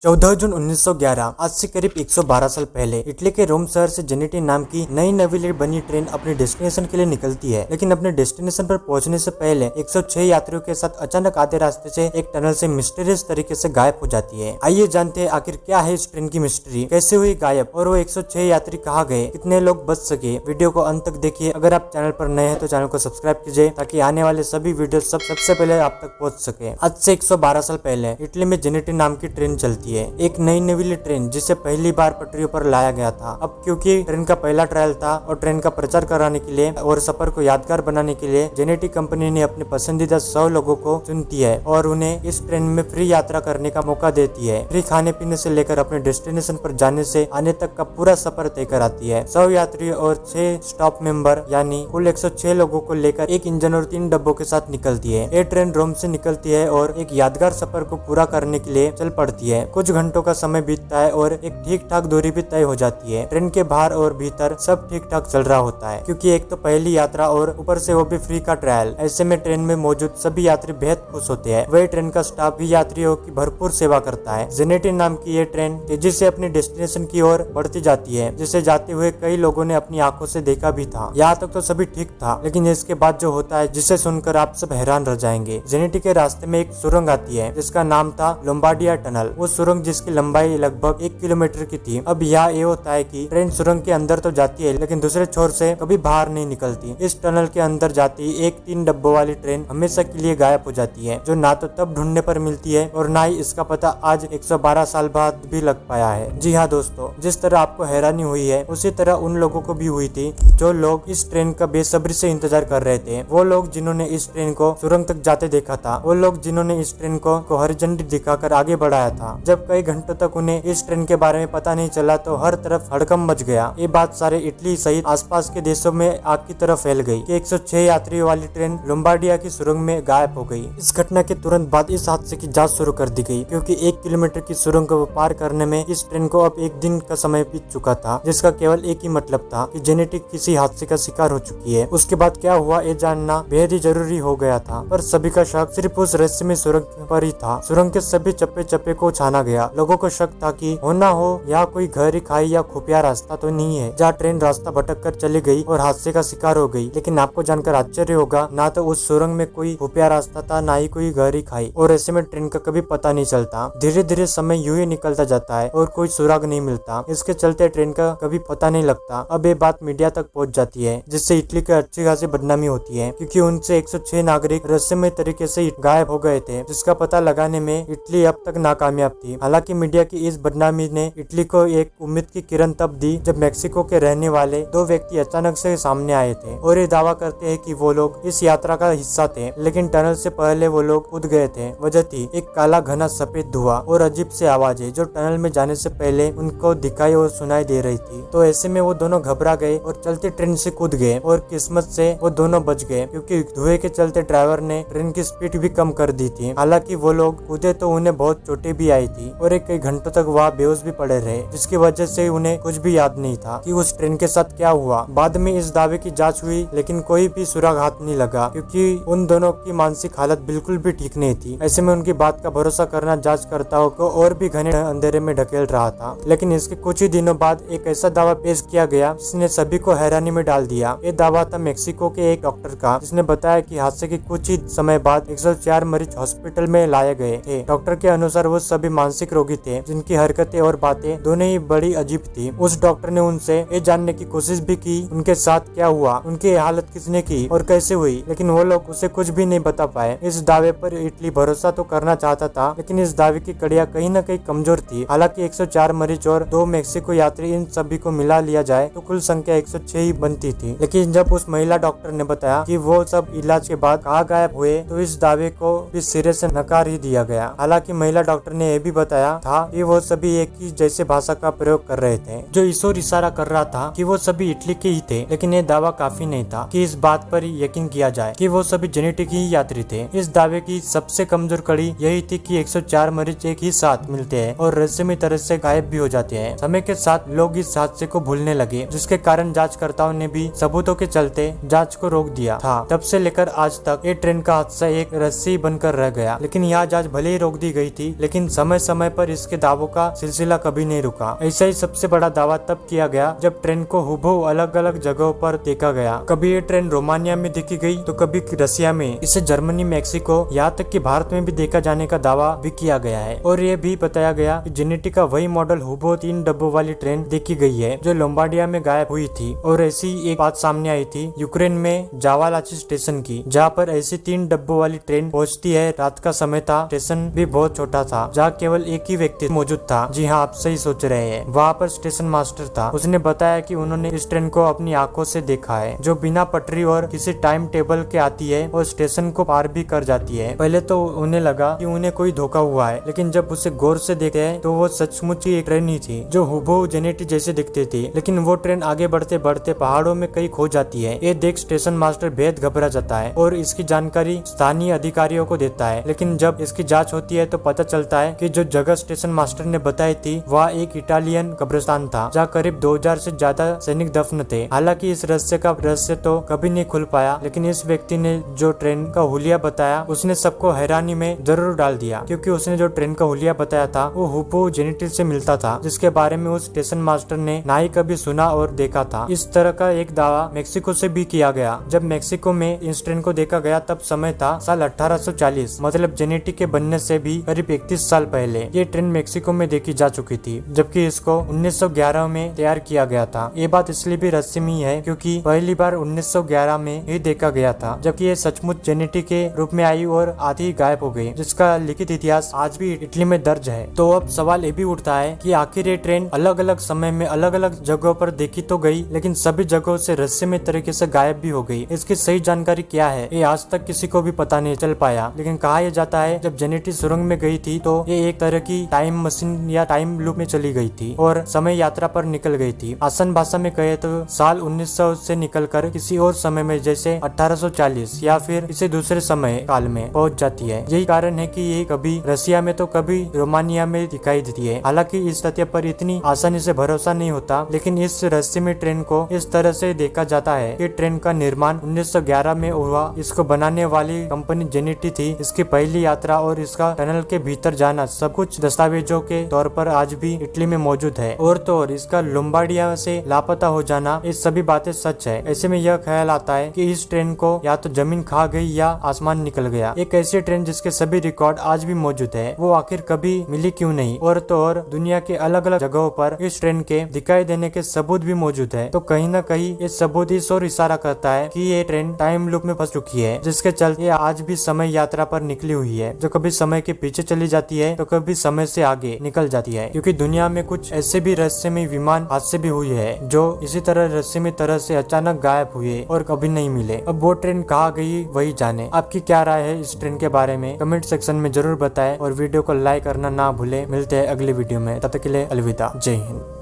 14 जून 1911 आज से करीब 112 साल पहले इटली के रोम शहर से जेनेटी नाम की नई नवीली बनी ट्रेन अपनी डेस्टिनेशन के लिए निकलती है। लेकिन अपने डेस्टिनेशन पर पहुंचने से पहले 106 यात्रियों के साथ अचानक आधे रास्ते से एक टनल से मिस्टीरियस तरीके से गायब हो जाती है। आइए जानते हैं आखिर क्या है इस ट्रेन की मिस्ट्री, कैसे हुई गायब और वो 106 यात्री कहाँ गए, कितने लोग बच सके। वीडियो को अंत तक देखिए। अगर आप चैनल पर नए हैं तो चैनल को सब्सक्राइब कीजिए ताकि आने वाले सभी वीडियो सबसे पहले आप तक पहुँच सके। आज से 112 साल पहले इटली में जेनेटी नाम की ट्रेन चलती है, एक नई नवीली ट्रेन जिसे पहली बार पटरियों पर लाया गया था। अब क्योंकि ट्रेन का पहला ट्रायल था और ट्रेन का प्रचार कराने के लिए और सफर को यादगार बनाने के लिए जेनेटी कंपनी ने अपने पसंदीदा 100 लोगों को चुनती है और उन्हें इस ट्रेन में फ्री यात्रा करने का मौका देती है। फ्री खाने पीने से लेकर अपने डेस्टिनेशन पर जाने से आने तक का पूरा सफर तय कराती है। 100 यात्री और 6 स्टाफ मेंबर यानी कुल 106 लोगों को लेकर एक इंजन और 3 डब्बों के साथ निकलती है। ये ट्रेन रोम से निकलती है और एक यादगार सफर को पूरा करने के लिए चल पड़ती है। कुछ घंटों का समय बीतता है और एक ठीक ठाक दूरी भी तय हो जाती है। ट्रेन के बाहर और भीतर सब ठीक ठाक चल रहा होता है क्योंकि एक तो पहली यात्रा और ऊपर से वो भी फ्री का ट्रायल। ऐसे में ट्रेन में मौजूद सभी यात्री बेहद खुश होते हैं। वही ट्रेन का स्टाफ भी यात्रियों की भरपूर सेवा करता है। जेनेटी नाम की ये ट्रेन तेजी से अपनी डेस्टिनेशन की ओर बढ़ती जाती है, जिसे जाते हुए कई लोगों ने अपनी आंखों से देखा भी था। यहाँ तक तो सभी ठीक था, लेकिन इसके बाद जो होता है जिसे सुनकर आप सब हैरान रह जाएंगे। जेनेटी के रास्ते में एक सुरंग आती है जिसका नाम था लोम्बार्डिया टनल। वो सुरंग जिसकी लंबाई लगभग 1 किलोमीटर की थी। अब यहाँ ये होता है कि ट्रेन सुरंग के अंदर तो जाती है लेकिन दूसरे छोर से कभी बाहर नहीं निकलती। इस टनल के अंदर जाती एक 3 डब्बों वाली ट्रेन हमेशा के लिए गायब हो जाती है, जो ना तो तब ढूंढने पर मिलती है और ना ही इसका पता आज 112 साल बाद भी लग पाया है। जी हाँ दोस्तों, जिस तरह आपको हैरानी हुई है उसी तरह उन लोगों को भी हुई थी जो लोग इस ट्रेन का बेसब्री से इंतजार कर रहे थे। वो लोग जिन्होंने इस ट्रेन को सुरंग तक जाते देखा था, वो लोग जिन्होंने इस ट्रेन को हरी झंडी दिखाकर आगे बढ़ाया था। जब कई घंटों तक उन्हें इस ट्रेन के बारे में पता नहीं चला तो हर तरफ हड़कंप मच गया। ये बात सारे इटली सहित आसपास के देशों में आग की तरह फैल गई कि 106 यात्रियों वाली ट्रेन लोम्बार्डिया की सुरंग में गायब हो गई। इस घटना के तुरंत बाद इस हादसे की जांच शुरू कर दी गई क्योंकि 1 किलोमीटर की सुरंग को पार करने में इस ट्रेन को अब 1 दिन का समय बीत चुका था, जिसका केवल एक ही मतलब था कि जेनेटिक किसी हादसे का शिकार हो चुकी है। उसके बाद क्या हुआ ये जानना बेहद ही जरूरी हो गया था, पर सभी का शक सिर्फ उस रहस्यमय सुरंग पर ही था। सुरंग के सभी चप्पे चप्पे को छाना गया। लोगों को शक था कि होना हो या कोई गहरी खाई या खुफिया रास्ता तो नहीं है जहाँ ट्रेन रास्ता भटक कर चली गई और हादसे का शिकार हो गई। लेकिन आपको जानकर आश्चर्य होगा, ना तो उस सुरंग में कोई खुफिया रास्ता था, ना ही कोई गहरी खाई, और ऐसे में ट्रेन का कभी पता नहीं चलता। धीरे धीरे समय यूं ही निकलता जाता है और कोई सुराग नहीं मिलता। इसके चलते ट्रेन का कभी पता नहीं लगता। अब ये बात मीडिया तक पहुँच जाती है, जिससे इटली की अच्छी खासी बदनामी होती है क्योंकि उनसे 106 नागरिक रहस्यमय तरीके से गायब हो गए थे, जिसका पता लगाने में इटली अब तक नाकामयाब थी। हालांकि मीडिया की इस बदनामी ने इटली को एक उम्मीद की किरण तब दी जब मेक्सिको के रहने वाले 2 व्यक्ति अचानक से सामने आए थे और ये दावा करते हैं कि वो लोग इस यात्रा का हिस्सा थे, लेकिन टनल से पहले वो लोग कूद गए थे। वजह थी एक काला घना सफेद धुआं और अजीब से आवाजें जो टनल में जाने से पहले उनको दिखाई और सुनाई दे रही थी। तो ऐसे में वो दोनों घबरा गए और चलती ट्रेन से कूद गए और किस्मत से वो दोनों बच गए क्योंकि धुएं के चलते ड्राइवर ने ट्रेन की स्पीड भी कम कर दी थी। हालांकि वो लोग कूदे तो उन्हें बहुत चोटें भी आई थी और कई घंटों तक वहाँ बेहोश भी पड़े रहे, जिसकी वजह से उन्हें कुछ भी याद नहीं था कि उस ट्रेन के साथ क्या हुआ। बाद में इस दावे की जांच हुई लेकिन कोई भी सुराग हाथ नहीं लगा क्योंकि उन दोनों की मानसिक हालत बिल्कुल भी ठीक नहीं थी। ऐसे में उनकी बात का भरोसा करना जांचकर्ताओं को और भी घने अंधेरे में ढकेल रहा था। लेकिन इसके कुछ ही दिनों बाद एक ऐसा दावा पेश किया गया जिसने सभी को हैरानी में डाल दिया। ये दावा था मेक्सिको के एक डॉक्टर का, जिसने बताया कि हादसे के कुछ ही समय बाद 104 मरीज हॉस्पिटल में लाए गए थे। डॉक्टर के अनुसार वो सभी मानसिक रोगी थे जिनकी हरकतें और बातें दोनों ही बड़ी अजीब थी। उस डॉक्टर ने उनसे ये जानने की कोशिश भी की उनके साथ क्या हुआ, उनकी हालत किसने की और कैसे हुई, लेकिन वो लोग उसे कुछ भी नहीं बता पाए। इस दावे पर इटली भरोसा तो करना चाहता था, लेकिन इस दावे की कड़ियां कहीं न कहीं कमजोर थी। हालांकि 104 मरीज और 2 मेक्सिको यात्री इन सभी को मिला लिया जाए तो कुल संख्या 106 ही बनती थी। लेकिन जब उस महिला डॉक्टर ने बताया कि वो सब इलाज के बाद कहाँ गायब हुए तो इस दावे को भी सिरे से नकार ही दिया गया। हालांकि महिला डॉक्टर ने यह भी बताया था कि वो सभी एक ही जैसे भाषा का प्रयोग कर रहे थे, जो ईश्वर इशारा कर रहा था कि वो सभी इटली के ही थे। लेकिन ये दावा काफी नहीं था कि इस बात पर यकीन किया जाए कि वो सभी जेनेटिक ही यात्री थे। इस दावे की सबसे कमजोर कड़ी यही थी कि 104 मरीज एक ही साथ मिलते हैं और रहस्यमय तरह से गायब भी हो जाते हैं। समय के साथ लोग इस हादसे को भूलने लगे, जिसके कारण जांचकर्ताओं ने भी सबूतों के चलते जांच को रोक दिया था। तब से लेकर आज तक ये ट्रेन का हादसा एक रहस्य बनकर रह गया। लेकिन यहाँ जांच भले ही रोक दी गई थी, लेकिन समय समय पर इसके दावों का सिलसिला कभी नहीं रुका। ऐसा ही सबसे बड़ा दावा तब किया गया जब ट्रेन को हुबहू अलग अलग जगहों पर देखा गया। कभी ये ट्रेन रोमानिया में देखी गई तो कभी रसिया में, इसे जर्मनी, मैक्सिको, यहाँ तक कि भारत में भी देखा जाने का दावा भी किया गया है। और ये भी बताया गया कि जेनेटी का वही मॉडल हुबहू 3 डब्बों वाली ट्रेन देखी गई है जो लोम्बार्डिया में गायब हुई थी। और ऐसी एक बात सामने आई थी यूक्रेन में जावालाची स्टेशन की, जहाँ पर ऐसी 3 डब्बों वाली ट्रेन पहुंचती है। रात का समय था, स्टेशन भी बहुत छोटा था, जहाँ केवल एक ही व्यक्ति मौजूद था। जी हाँ, आप सही सोच रहे हैं, वहाँ पर स्टेशन मास्टर था। उसने बताया कि उन्होंने इस ट्रेन को अपनी आंखों से देखा है, जो बिना पटरी और किसी टाइम टेबल के आती है और स्टेशन को पार भी कर जाती है। पहले तो उन्हें लगा कि उन्हें कोई धोखा हुआ है, लेकिन जब उसे गौर से देखते हैं तो वो सचमुच ही एक ट्रेन ही थी जो हुबहू जेनेटी जैसे दिखती थी। लेकिन वो ट्रेन आगे बढ़ते बढ़ते पहाड़ों में कहीं खो जाती है। ये देख स्टेशन मास्टर बेहद घबरा जाता है और इसकी जानकारी स्थानीय अधिकारियों को देता है। लेकिन जब इसकी जांच होती है तो पता चलता है कि जो जगह स्टेशन मास्टर ने बताई थी वह एक इटालियन कब्रिस्तान था, जहाँ करीब 2000 से ज्यादा सैनिक दफन थे। हालांकि इस रहस्य तो कभी नहीं खुल पाया, लेकिन इस व्यक्ति ने जो ट्रेन का हुलिया बताया उसने सबको हैरानी में जरूर डाल दिया, क्योंकि उसने जो ट्रेन का हुलिया बताया था वो हुबहू जेनेटी से मिलता था, जिसके बारे में उस स्टेशन मास्टर ने ना ही कभी सुना और देखा था। इस तरह का एक दावा मेक्सिको से भी किया गया। जब मेक्सिको में इस ट्रेन को देखा गया तब समय था साल 1840, मतलब जेनेटी के बनने से भी करीब 31 साल पहले। ये ट्रेन मेक्सिको में देखी जा चुकी थी, जबकि इसको 1911 में तैयार किया गया था। ये बात इसलिए भी रहस्यमयी है क्योंकि पहली बार 1911 में ही देखा गया था, जबकि ये सचमुच जेनेटी के रूप में आई और आधी ही गायब हो गई, जिसका लिखित इतिहास आज भी इटली में दर्ज है। तो अब सवाल ये भी उठता है कि आखिर ये ट्रेन अलग अलग समय में अलग अलग जगहों पर देखी तो गई, लेकिन सभी जगहों से रहस्यमय तरीके से गायब भी हो गई। इसकी सही जानकारी क्या है ये आज तक किसी को भी पता नहीं चल पाया। लेकिन कहा यह जाता है जब जेनेटी सुरंग में गई थी तो ये एक तरह की टाइम मशीन या टाइम लूप में चली गई थी और समय यात्रा पर निकल गई थी। आसान भाषा में कहे तो साल 1900 से निकलकर किसी और समय में, जैसे 1840 या फिर किसी दूसरे समय काल में पहुंच जाती है। यही कारण है कि ये कभी रसिया में तो कभी रोमानिया में दिखाई देती है। हालांकि इस तथ्य पर इतनी आसानी से भरोसा नहीं होता, लेकिन इस रहस्यमय ट्रेन को इस तरह से देखा जाता है कि ट्रेन का निर्माण 1911 में हुआ। इसको बनाने वाली कंपनी जेनेटी थी। इसकी पहली यात्रा और इसका टनल के भीतर जाना सब कुछ दस्तावेजों के तौर पर आज भी इटली में मौजूद है। और तो और इसका लोम्बार्डिया से लापता हो जाना, ये सभी बातें सच है। ऐसे में यह ख्याल आता है कि इस ट्रेन को या तो जमीन खा गई या आसमान निकल गया। एक ऐसी ट्रेन जिसके सभी रिकॉर्ड आज भी मौजूद है, वो आखिर कभी मिली क्यों नहीं। और तो और दुनिया के अलग अलग जगहों पर इस ट्रेन के दिखाई देने के सबूत भी मौजूद है। तो कहीं न कहीं ये सबूत इस ओर इशारा करता है कि ये ट्रेन टाइम लूप में फंस चुकी है, जिसके चलते आज भी समय यात्रा पर निकली हुई है, जो कभी समय के पीछे चली जाती है तो कभी समय से आगे निकल जाती है। क्योंकि दुनिया में कुछ ऐसे भी रहस्यमय विमान हादसे भी हुए हैं जो इसी तरह रहस्यमय तरह से अचानक गायब हुए और कभी नहीं मिले। अब वो ट्रेन कहाँ गई वही जाने। आपकी क्या राय है इस ट्रेन के बारे में कमेंट सेक्शन में जरूर बताएं और वीडियो को लाइक करना ना भूले। मिलते हैं अगले वीडियो में, तब तक के लिए अलविदा, जय हिंद।